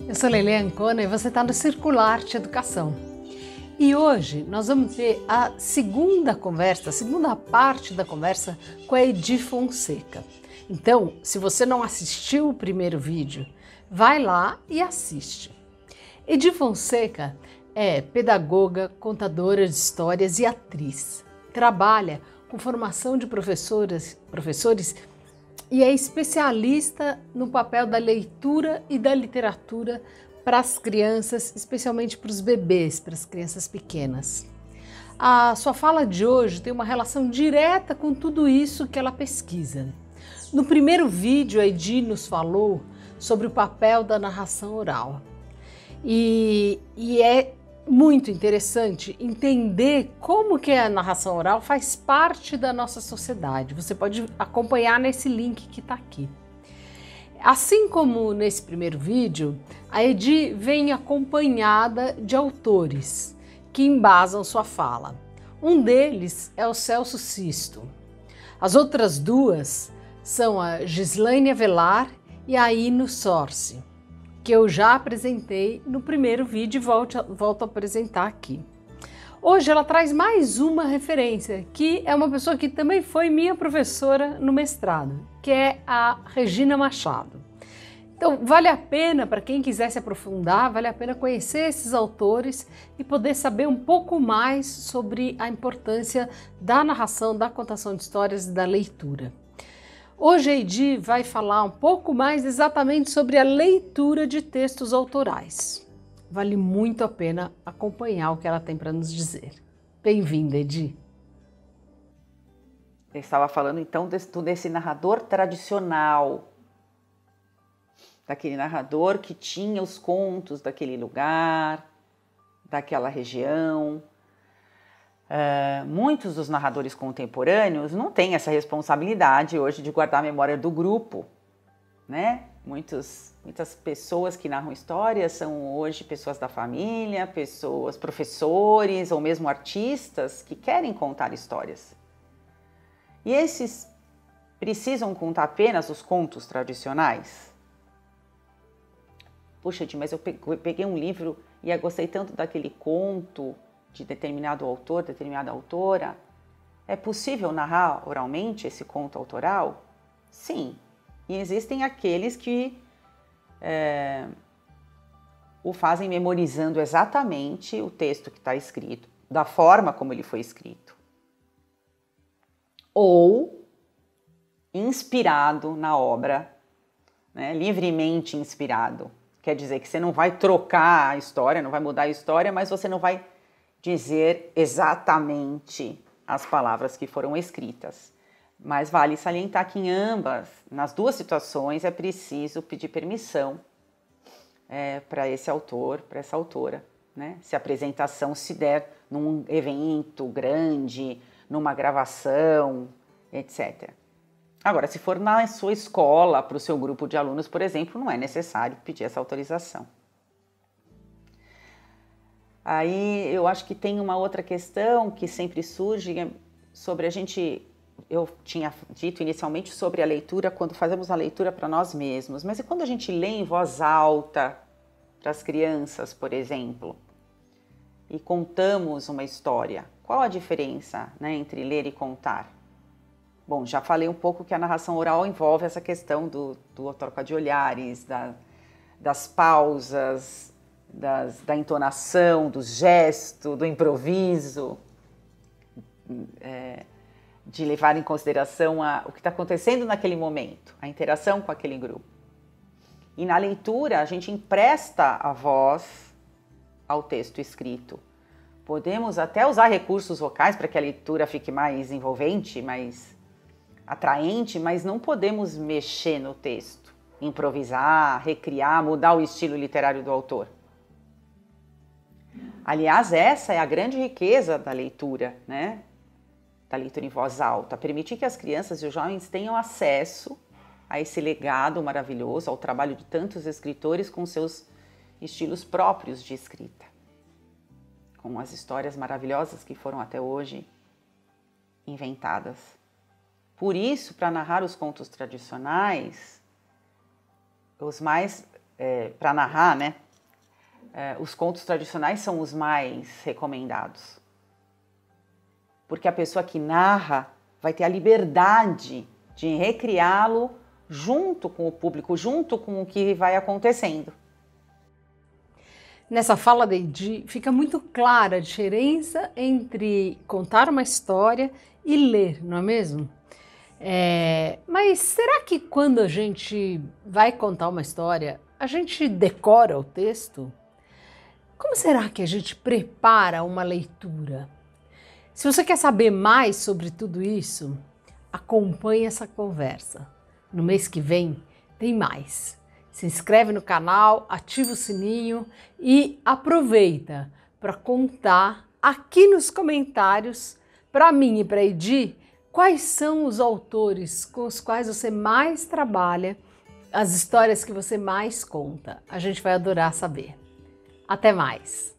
Eu sou Leilê Ancona e você está no Circularte Educação. E hoje nós vamos ter a segunda parte da conversa com a Edi Fonseca. Então, se você não assistiu o primeiro vídeo, vai lá e assiste. Edi Fonseca é pedagoga, contadora de histórias e atriz. Trabalha com formação de professores e é especialista no papel da leitura e da literatura para as crianças, especialmente para os bebês, para as crianças pequenas. A sua fala de hoje tem uma relação direta com tudo isso que ela pesquisa. No primeiro vídeo, a Edi nos falou sobre o papel da narração oral. E é muito interessante entender como que a narração oral faz parte da nossa sociedade. Você pode acompanhar nesse link que está aqui. Assim como nesse primeiro vídeo, a Edi vem acompanhada de autores que embasam sua fala. Um deles é o Celso Sisto. As outras duas são a Gislaine Avelar e a Ino Sorce, que eu já apresentei no primeiro vídeo e volto a apresentar aqui. Hoje ela traz mais uma referência, que é uma pessoa que também foi minha professora no mestrado, que é a Regina Machado. Então vale a pena, para quem quiser se aprofundar, vale a pena conhecer esses autores e poder saber um pouco mais sobre a importância da narração, da contação de histórias e da leitura. Hoje a Edi vai falar um pouco mais exatamente sobre a leitura de textos autorais. Vale muito a pena acompanhar o que ela tem para nos dizer. Bem-vinda, Edi. Eu estava falando então desse narrador tradicional, daquele narrador que tinha os contos daquele lugar, daquela região. Muitos dos narradores contemporâneos não têm essa responsabilidade hoje de guardar a memória do grupo, né? Muitas pessoas que narram histórias são hoje pessoas da família, professores ou mesmo artistas que querem contar histórias. E esses precisam contar apenas os contos tradicionais? Puxa, mas eu peguei um livro e eu gostei tanto daquele conto de determinado autor, determinada autora. É possível narrar oralmente esse conto autoral? Sim. E existem aqueles que o fazem memorizando exatamente o texto que está escrito, da forma como ele foi escrito. Ou inspirado na obra, né? Livremente inspirado. Quer dizer que você não vai trocar a história, não vai mudar a história, mas você não vai dizer exatamente as palavras que foram escritas. Mas vale salientar que nas duas situações, é preciso pedir permissão para esse autor, para essa autora, né? Se a apresentação se der num evento grande, numa gravação, etc. Agora, se for na sua escola, para o seu grupo de alunos, por exemplo, não é necessário pedir essa autorização. Aí eu acho que tem uma outra questão que sempre surge sobre eu tinha dito inicialmente sobre a leitura, quando fazemos a leitura para nós mesmos, mas e quando a gente lê em voz alta para as crianças, por exemplo, e contamos uma história? Qual a diferença, né, entre ler e contar? Bom, já falei um pouco que a narração oral envolve essa questão do troca de olhares, das pausas, da entonação, do gesto, do improviso, de levar em consideração o que está acontecendo naquele momento, a interação com aquele grupo. E na leitura, a gente empresta a voz ao texto escrito. Podemos até usar recursos vocais para que a leitura fique mais envolvente, mais atraente, mas não podemos mexer no texto, improvisar, recriar, mudar o estilo literário do autor. Aliás, essa é a grande riqueza da leitura, né? Da leitura em voz alta, permitir que as crianças e os jovens tenham acesso a esse legado maravilhoso, ao trabalho de tantos escritores com seus estilos próprios de escrita, com as histórias maravilhosas que foram até hoje inventadas. Por isso, para narrar os contos tradicionais, os mais para narrar, né? Os contos tradicionais são os mais recomendados. Porque a pessoa que narra vai ter a liberdade de recriá-lo junto com o público, junto com o que vai acontecendo. Nessa fala da Edi, fica muito clara a diferença entre contar uma história e ler, não é mesmo? Mas será que quando a gente vai contar uma história, a gente decora o texto? Como será que a gente prepara uma leitura? Se você quer saber mais sobre tudo isso, acompanhe essa conversa. No mês que vem tem mais. Se inscreve no canal, ativa o sininho e aproveita para contar aqui nos comentários para mim e para a Edi quais são os autores com os quais você mais trabalha, as histórias que você mais conta. A gente vai adorar saber. Até mais!